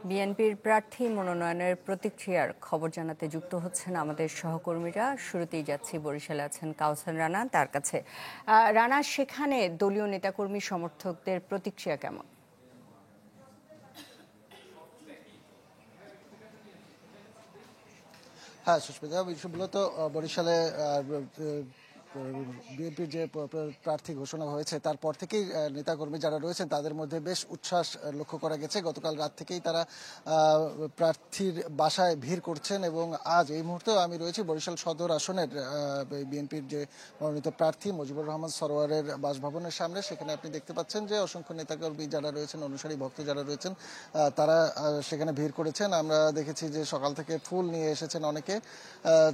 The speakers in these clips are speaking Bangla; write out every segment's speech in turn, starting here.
বিএনপির প্রার্থী মনোনয়নের প্রতিক্রিয়ার খবর জানাতে যুক্ত হচ্ছেন আমাদের সহকর্মীরা। শুরুতেই যাচ্ছি, বরিশালে আছেন কাউসার রানা, তার কাছে। রানা, সেখানে দলীয় নেতাকর্মী সমর্থকদের প্রতিক্রিয়া কেমন? হ্যাঁ সুস্মিতা, মূলত বরিশালে বিএনপির যে প্রার্থী ঘোষণা হয়েছে তারপর থেকেই নেতাকর্মী যারা রয়েছেন তাদের মধ্যে বেশ উচ্ছ্বাস লক্ষ্য করা গেছে। গতকাল রাত থেকেই তারা প্রার্থীর বাসায় ভিড় করছেন এবং আজ এই মুহূর্তেও আমি রয়েছি বরিশাল সদর আসনের বিএনপির যে মনোনীত প্রার্থী মুজিবুর রহমান সরোয়ারের বাসভবনের সামনে। সেখানে আপনি দেখতে পাচ্ছেন যে অসংখ্য নেতাকর্মী যারা রয়েছেন, অনুসারী ভক্ত যারা রয়েছেন, তারা সেখানে ভিড় করেছেন। আমরা দেখেছি যে সকাল থেকে ফুল নিয়ে এসেছেন অনেকে,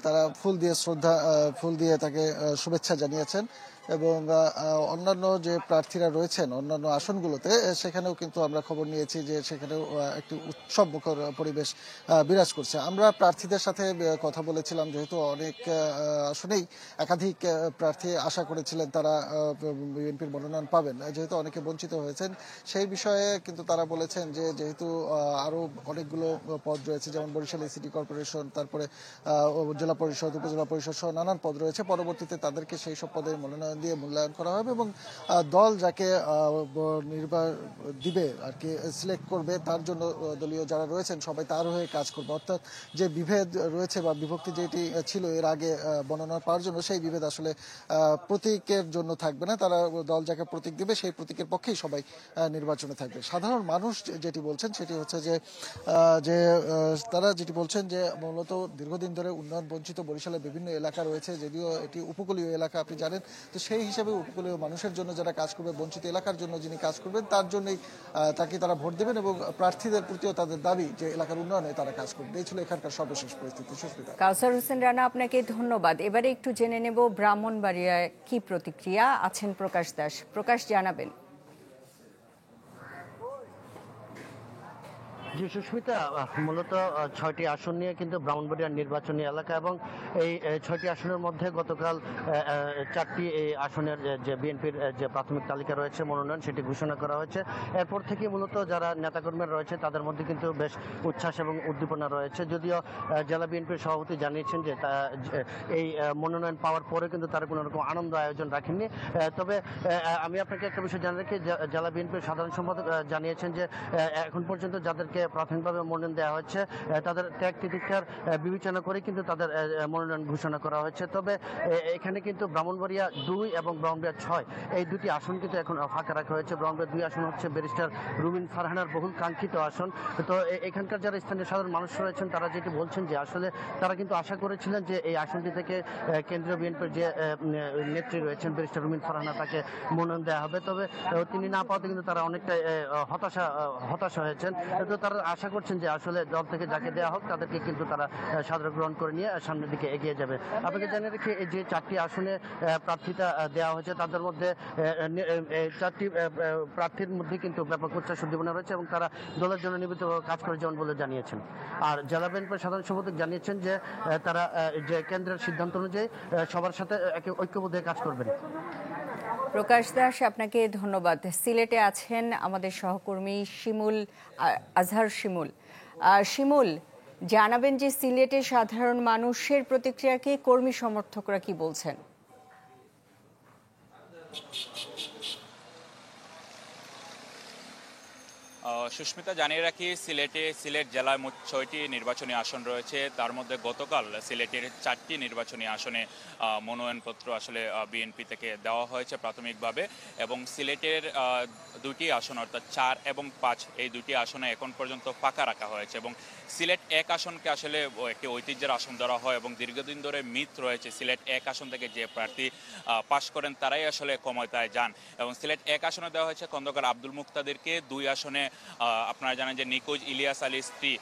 তারা ফুল দিয়ে তাকে শুভেচ্ছা জানিয়েছেন এবং অন্যান্য যে প্রার্থীরা রয়েছেন অন্যান্য আসনগুলোতে সেখানেও কিন্তু আমরা খবর নিয়েছি যে সেখানেও একটি উৎসব মুখর পরিবেশ বিরাজ করছে। আমরা প্রার্থীদের সাথে কথা বলেছিলাম, যেহেতু অনেক আসনেই একাধিক প্রার্থী আশা করেছিলেন তারা বিএনপির মনোনয়ন পাবেন, যেহেতু অনেকে বঞ্চিত হয়েছেন সেই বিষয়ে কিন্তু তারা বলেছেন যে যেহেতু আরো অনেকগুলো পদ রয়েছে, যেমন বরিশাল সিটি কর্পোরেশন, তারপরে জেলা পরিষদ, উপজেলা পরিষদ সহ নানান পদ রয়েছে, পরবর্তীতে তাদেরকে সেই সব পদের মনোনয়ন দিয়ে মূল্যায়ন করা হবে এবং দল যাকে দিবে আর কি, সিলেক্ট করবে, তার জন্য দলীয় যারা রয়েছেন সবাই তার হয়ে কাজ করবে। অর্থাৎ যে বিভেদ রয়েছে বা বিভক্তি যেটি ছিল এর আগে মনোনয়ন পাওয়ার জন্য, সেই বিভেদ আসলে প্রতীকের জন্য থাকবে না। তারা দল যাকে প্রতীক দিবে সেই প্রতীকের পক্ষেই সবাই নির্বাচনে থাকবে। সাধারণ মানুষ যেটি বলছেন সেটি হচ্ছে যে তারা যেটি বলছেন যে মূলত দীর্ঘদিন ধরে উন্নয়ন বঞ্চিত বরিশালের বিভিন্ন এলাকা রয়েছে, যদিও এটি উপকূলীয় এলাকা আপনি জানেন, তো সেই হিসাবে উপকূলীয় মানুষের জন্য যারা কাজ করবে, বঞ্চিত এলাকার জন্য যিনি কাজ করবেন তার জন্যই তাকে তারা ভোট দেবেন এবং প্রার্থীদের প্রতিও তাদের দাবি যে এলাকার উন্নয়নে তারা কাজ করবে। এই ছিল এখানকার সর্বশেষ পরিস্থিতি। সুস্মিতা। কাউসার হোসেন রানা, আপনাকে ধন্যবাদ। এবারে একটু জেনে নেব ব্রাহ্মণবাড়িয়ায় কি প্রতিক্রিয়া। আছেন প্রকাশ দাস। প্রকাশ, জানাবেন। জি সুস্মিতা, মূলত ৬টি আসন নিয়ে কিন্তু ব্রাহ্মণবাড়িয়ার নির্বাচনী এলাকা এবং এই ৬টি আসনের মধ্যে গতকাল ৪টি এই আসনের যে বিএনপির যে প্রাথমিক তালিকা রয়েছে মনোনয়ন, সেটি ঘোষণা করা হয়েছে। এরপর থেকে মূলত যারা নেতাকর্মীরা রয়েছে তাদের মধ্যে কিন্তু বেশ উচ্ছ্বাস এবং উদ্দীপনা রয়েছে। যদিও জেলা বিএনপির সভাপতি জানিয়েছেন যে এই মনোনয়ন পাওয়ার পরে কিন্তু তারা কোনো রকম আনন্দ আয়োজন রাখেননি। তবে আমি আপনাকে একটা বিষয় জানিয়ে রাখি, জেলা বিএনপির সাধারণ সম্পাদক জানিয়েছেন যে এখন পর্যন্ত যাদেরকে প্রাথমিকভাবে মনোনয়ন দেওয়া হচ্ছে তাদের ত্যাগ তিতিক্ষার বিবেচনা করে কিন্তু তাদের মনোনয়ন ঘোষণা করা হয়েছে। তবে এখানে কিন্তু ব্রাহ্মণবাড়িয়া ২ এবং ব্রাহ্মণবাড়িয়া ৬ এই দুটি আসন কিন্তু এখন ফাঁকা রাখা হয়েছে। ব্রাহ্মণবাড়িয়া ২ আসন হচ্ছে ব্যারিস্টার রুমিন ফারহানার বহুল কাঙ্ক্ষিত আসন। তো এখানকার যারা স্থানীয় সাধারণ মানুষ রয়েছেন তারা যেটি বলছেন যে আসলে তারা কিন্তু আশা করেছিলেন যে এই আসনটি থেকে কেন্দ্রীয় বিএনপির যে নেত্রী রয়েছেন ব্যারিস্টার রুমিন ফারহানা, তাকে মনোনয়ন দেওয়া হবে। তবে তিনি না পাওয়াতে কিন্তু তারা অনেকটা হতাশ হয়েছেন। তো তারা আশা করছেন যে আসলে দল থেকে যাকে দেওয়া হোক তাদেরকে কিন্তু তারা সাদরে গ্রহণ করে নিয়ে সামনের দিকে এগিয়ে যাবে। আপনাকে জানিয়ে রেখে এই যে ৪টি আসনে প্রার্থীতা দেওয়া হয়েছে তাদের মধ্যে ৪টি প্রার্থীর মধ্যে কিন্তু ব্যাপক উচ্ছ্বাস উদ্দীপনা রয়েছে এবং তারা দলের জন্য নিয়মিত কাজ করে যেমন বলে জানিয়েছেন। আর জেলা বিএনপির সাধারণ সম্পাদক জানিয়েছেন যে তারা যে কেন্দ্রের সিদ্ধান্ত অনুযায়ী সবার সাথে ঐক্যবদ্ধ কাজ করবেন। প্রকাশ দাস, আপনাকে ধন্যবাদ। সিলেটে আছেন আমাদের সহকর্মী আজহার শিমুল, জানাবেন যে সিলেটে সাধারণ মানুষের প্রতিক্রিয়াকে কর্মী সমর্থকরা কি বলছেন? সুস্মিতা, জানিয়ে রাখি সিলেট জেলায় মোট ৬টি নির্বাচনী আসন রয়েছে। তার মধ্যে গতকাল সিলেটের ৪টি নির্বাচনী আসনে মনোনয়নপত্র আসলে বিএনপি থেকে দেওয়া হয়েছে প্রাথমিকভাবে এবং সিলেটের ২টি আসন অর্থাৎ ৪ এবং ৫ এই ২টি আসনে এখন পর্যন্ত ফাঁকা রাখা হয়েছে এবং সিলেট ১ আসনকে আসলে একটি ঐতিহ্যের আসন ধরা হয় এবং দীর্ঘদিন ধরে মিথ রয়েছে সিলেট ১ আসন থেকে যে প্রার্থী পাশ করেন তারাই আসলে ক্ষমতায় যান এবং সিলেট ১ আসনে দেওয়া হয়েছে খন্দকার আব্দুল মুক্তাদিরকে। ২ আসনে আপনারা জানেন যে নিখোঁজ ইলিয়াস আলীর স্ত্রী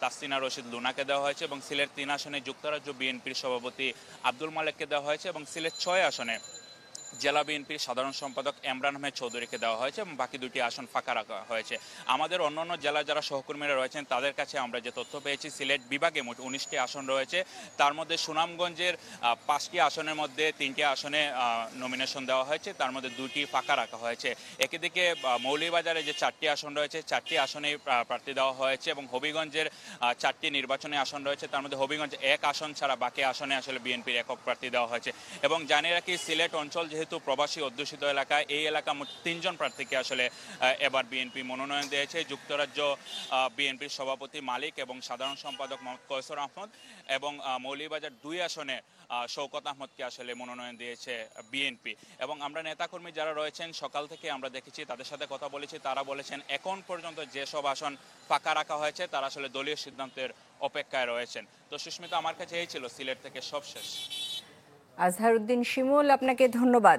তাসলিনা রশিদ লুনাকে দেওয়া হয়েছে এবং সিলেট ৩ আসনে যুক্তরাজ্য বিএনপির সভাপতি আব্দুল মালেককে দেওয়া হয়েছে এবং সিলেট ৬ আসনে জেলা বিএনপির সাধারণ সম্পাদক এমরান আহমেদ চৌধুরীকে দেওয়া হয়েছে এবং বাকি দুটি আসন ফাঁকা রাখা হয়েছে। আমাদের অন্যান্য জেলা যারা সহকর্মীরা রয়েছেন তাদের কাছে আমরা যে তথ্য পেয়েছি, সিলেট বিভাগে মোট 19টি আসন রয়েছে। তার মধ্যে সুনামগঞ্জের 5টি আসনের মধ্যে 3টি আসনে নমিনেশন দেওয়া হয়েছে, তার মধ্যে 2টি ফাঁকা রাখা হয়েছে। একদিকে মৌলভীবাজারে যে 4টি আসন রয়েছে 4টি আসনেই প্রার্থী দেওয়া হয়েছে এবং হবিগঞ্জের 4টি নির্বাচনী আসন রয়েছে, তার মধ্যে হবিগঞ্জ 1 আসন ছাড়া বাকি আসনে আসলে বিএনপির একক প্রার্থী দেওয়া হয়েছে। এবং জানিয়ে রাখি, সিলেট অঞ্চল যেহেতু প্রবাসী অধ্যুষিত এলাকা, এই এলাকা মোট 3 জন প্রার্থীকে আসলে এবার বিএনপি মনোনয়ন দিয়েছে। যুক্তরাজ্য বিএনপির সভাপতি মালিক এবং সাধারণ সম্পাদক মোহাম্মদ কয়সর আহমদ এবং মৌলভীবাজার 2 আসনে শওকত আহমদকে আসলে মনোনয়ন দিয়েছে বিএনপি। এবং আমরা নেতাকর্মী যারা রয়েছেন সকাল থেকে আমরা দেখেছি, তাদের সাথে কথা বলেছি, তারা বলেছেন এখন পর্যন্ত যেসব আসন ফাঁকা রাখা হয়েছে তারা আসলে দলীয় সিদ্ধান্তের অপেক্ষায় রয়েছেন। তো সুস্মিতা, আমার কাছে এই ছিল সিলেট থেকে সবশেষ। আজহারউদ্দিন শিমুল, আপনাকে ধন্যবাদ।